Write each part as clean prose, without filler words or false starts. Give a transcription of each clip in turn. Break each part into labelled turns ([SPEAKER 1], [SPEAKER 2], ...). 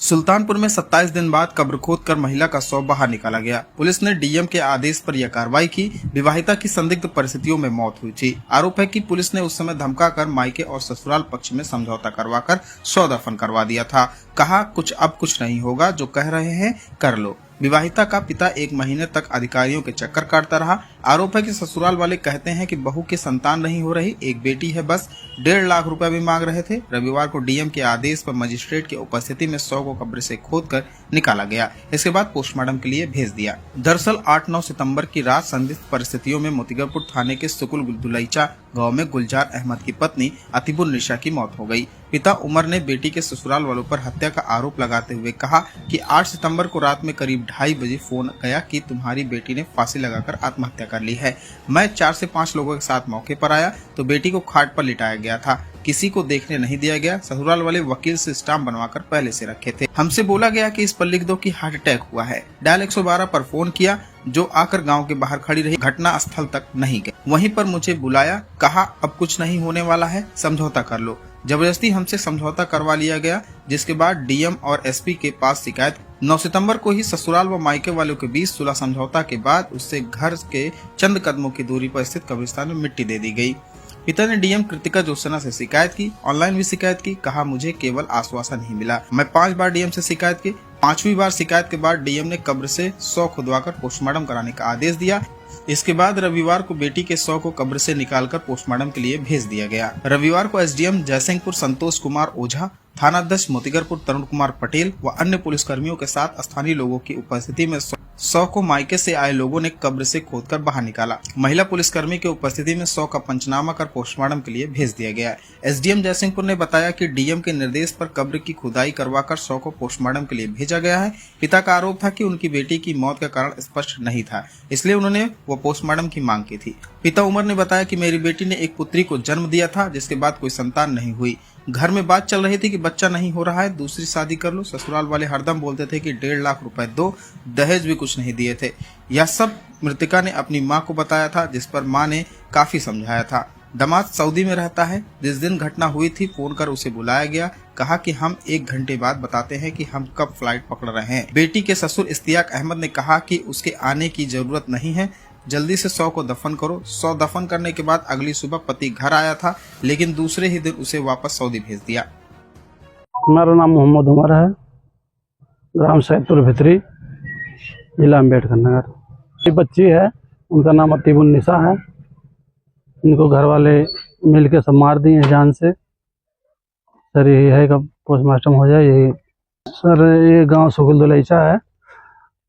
[SPEAKER 1] सुल्तानपुर में 27 दिन बाद कब्र खोदकर महिला का शव बाहर निकाला गया। पुलिस ने डीएम के आदेश पर यह कार्रवाई की। विवाहिता की संदिग्ध परिस्थितियों में मौत हुई थी। आरोप है कि पुलिस ने उस समय धमकाकर मायके और ससुराल पक्ष में समझौता करवाकर शव दफन करवा दिया था। कहा अब कुछ नहीं होगा, जो कह रहे हैं कर लो। विवाहिता का पिता 1 महीने तक अधिकारियों के चक्कर काटता रहा। आरोप है कि ससुराल वाले कहते हैं कि बहू की संतान नहीं हो रही, एक बेटी है बस। 1.5 लाख रुपए भी मांग रहे थे। रविवार को डीएम के आदेश पर मजिस्ट्रेट की उपस्थिति में शव को कब्र से खोदकर निकाला गया। इसके बाद पोस्टमार्टम के लिए भेज दिया। दरअसल 8-9 सितंबर की रात संदिग्ध परिस्थितियों में मोतीगरपुर थाने के सुकुल दुलैचा गाँव में गुलजार अहमद की पत्नी अतीबुल निशा की मौत हो गई। पिता उमर ने बेटी के ससुराल वालों पर हत्या का आरोप लगाते हुए कहा कि 8 सितंबर को रात में करीब 2:30 बजे फोन गया कि तुम्हारी बेटी ने फांसी लगाकर आत्महत्या कर ली है। मैं 4 से 5 लोगों के साथ मौके पर आया तो बेटी को खाट पर लिटाया गया था। किसी को देखने नहीं दिया गया। ससुराल वाले वकील से स्टाम्प बनवाकर पहले से रखे थे। हमसे बोला गया कि इस पर लिख दो कि हार्ट अटैक हुआ है। डायल 112 पर फोन किया, जो आकर गांव के बाहर खड़ी रही, घटना स्थल तक नहीं गई। वहीं पर मुझे बुलाया, कहा अब कुछ नहीं होने वाला है, समझौता कर लो। जबरदस्ती हमसे समझौता करवा लिया गया, जिसके बाद डीएम और एसपी के पास शिकायत। 9 सितंबर को ही ससुराल व मायके वालों के बीच सुलह समझौता के बाद उससे घर के चंद कदमों की दूरी पर स्थित कब्रिस्तान में मिट्टी दे दी गई। पिता ने डीएम कृतिका जोत्सना से शिकायत की, ऑनलाइन भी शिकायत की। कहा मुझे केवल आश्वासन ही मिला। मैं 5 बार डीएम से शिकायत की। 5वीं बार शिकायत के बाद डीएम ने कब्र से शव खुदवाकर पोस्टमार्टम कराने का आदेश दिया। इसके बाद रविवार को बेटी के शव को कब्र से निकालकर पोस्टमार्टम के लिए भेज दिया गया। रविवार को एसडीएम जयसिंहपुर संतोष कुमार ओझा, थानाध्यक्ष मोतीगरपुर तरुण कुमार पटेल व अन्य पुलिसकर्मियों के साथ स्थानीय लोगों की उपस्थिति में शव को मायके से आए लोगों ने कब्र से खोदकर बाहर निकाला। महिला पुलिसकर्मी की उपस्थिति में शव का पंचनामा कर पोस्टमार्टम के लिए भेज दिया गया। एसडीएम जयसिंहपुर ने बताया कि डीएम के निर्देश पर कब्र की खुदाई करवाकर शव को पोस्टमार्टम के लिए भेजा गया है। पिता का आरोप था कि उनकी बेटी की मौत का कारण स्पष्ट नहीं था, इसलिए उन्होंने वो पोस्टमार्टम की मांग की थी। पिता उमर ने बताया कि मेरी बेटी ने एक पुत्री को जन्म दिया था, जिसके बाद कोई संतान नहीं हुई। घर में बात चल रही थी कि बच्चा नहीं हो रहा है, दूसरी शादी कर लो। ससुराल वाले हरदम बोलते थे कि 1.5 लाख रुपए दो, दहेज भी कुछ नहीं दिए थे। यह सब मृतका ने अपनी मां को बताया था, जिस पर मां ने काफी समझाया था। दामाद सऊदी में रहता है। जिस दिन घटना हुई थी फोन कर उसे बुलाया गया। कहा कि हम 1 घंटे बाद बताते हैं कि हम कब फ्लाइट पकड़ रहे हैं। बेटी के ससुर इश्तियाक अहमद ने कहा कि उसके आने की जरूरत नहीं है, जल्दी से शव को दफन करो। शव दफन करने के बाद अगली सुबह पति घर आया था, लेकिन दूसरे ही दिन उसे वापस सऊदी भेज दिया।
[SPEAKER 2] मेरा नाम मोहम्मद उमर है, ग्राम सैदपुर भित्री, जिला अम्बेडकर नगर। ये बच्ची है, उनका नाम अतीबुल निशा है। इनको घर वाले मिलके सब मार दिए हैं जान से। सर यही है कि पोस्टमार्टम हो जाए। यही सर, ये गांव सुकुल दुलैचा है।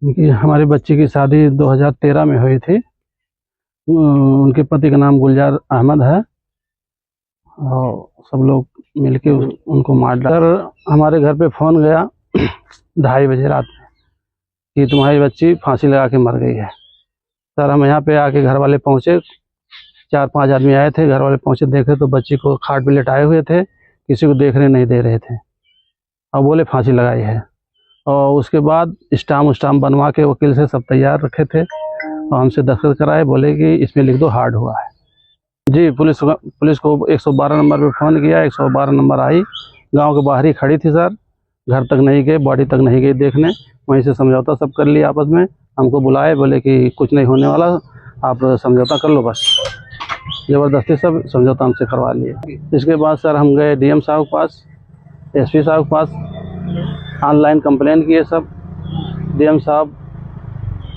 [SPEAKER 2] इनकी हमारी बच्ची की शादी 2013 में हुई थी। उनके पति का नाम गुलजार अहमद है और सब लोग मिलके उनको मार डाला। सर हमारे घर पे फोन गया 2:30 बजे रात में कि तुम्हारी बच्ची फांसी लगा के मर गई है। सर हम यहाँ पे आके घर वाले पहुँचे, 4-5 आदमी आए थे। घर वाले पहुँचे, देखे तो बच्ची को खाट पे लेटाए हुए थे, किसी को देखने नहीं दे रहे थे और बोले फांसी लगाई है। और उसके बाद स्टाम्प बनवा के वकील से सब तैयार रखे थे और हमसे दस्तखत कराए, बोले कि इसमें लिख दो हार्ड हुआ है। जी पुलिस को 112 नंबर पे फ़ोन किया। 112 नंबर आई, गांव के बाहर ही खड़ी थी। सर घर तक नहीं गए, बॉडी तक नहीं गई देखने। वहीं से समझौता सब कर लिया आपस में। हमको बुलाए, बोले कि कुछ नहीं होने वाला, आप समझौता कर लो बस। ज़बरदस्ती सब समझौता हमसे करवा लिए। इसके बाद सर हम गए डीएम साहब के पास, एसपी साहब के पास, ऑनलाइन कंप्लेन किए सब। डीएम साहब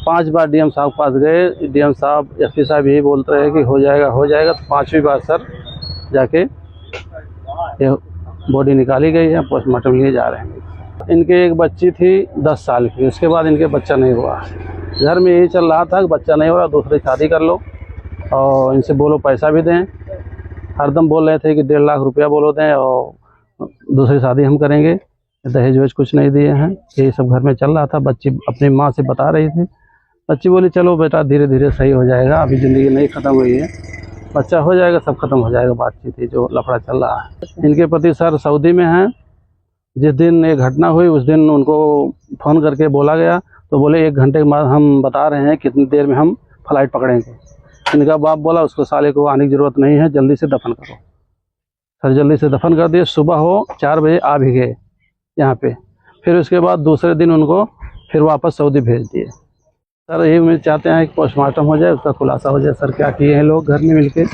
[SPEAKER 2] 5 बार डीएम साहब के पास गए। डीएम साहब, एसपी साहब यही बोलते रहे कि हो जाएगा। तो 5वीं बार सर जाके बॉडी निकाली गई है, पोस्टमार्टम लिए जा रहे हैं। इनके एक बच्ची थी 10 साल की, उसके बाद इनके बच्चा नहीं हुआ। घर में यही चल रहा था कि बच्चा नहीं हो रहा, दूसरी शादी कर लो और इनसे बोलो पैसा भी दें। हरदम बोल रहे थे कि 1.5 लाख रुपया बोलो दें और दूसरी शादी हम करेंगे। दहेज वेज कुछ नहीं दिए हैं। यही सब घर में चल रहा था। बच्ची अपनी माँ से बता रही थी। बच्ची बोली चलो बेटा धीरे धीरे सही हो जाएगा, अभी ज़िंदगी नहीं ख़त्म हुई है, बच्चा हो जाएगा, सब खत्म हो जाएगा। बातचीत थी जो लफड़ा चल रहा है। इनके पति सर सऊदी में हैं। जिस दिन ये घटना हुई उस दिन उनको फ़ोन करके बोला गया, तो बोले 1 घंटे के बाद हम बता रहे हैं कितनी देर में हम फ्लाइट पकड़ेंगे। इनका बाप बोला उसको साले को आने की ज़रूरत नहीं है, जल्दी से दफन करो। सर जल्दी से दफन कर दिए। सुबह हो 4 बजे आ भी गए यहाँ पे। फिर उसके बाद दूसरे दिन उनको फिर वापस सऊदी भेज दिए। सर यही उम्मीद चाहते हैं कि पोस्टमार्टम हो जाए, उसका खुलासा हो जाए। सर क्या किए हैं लोग घर में मिलके।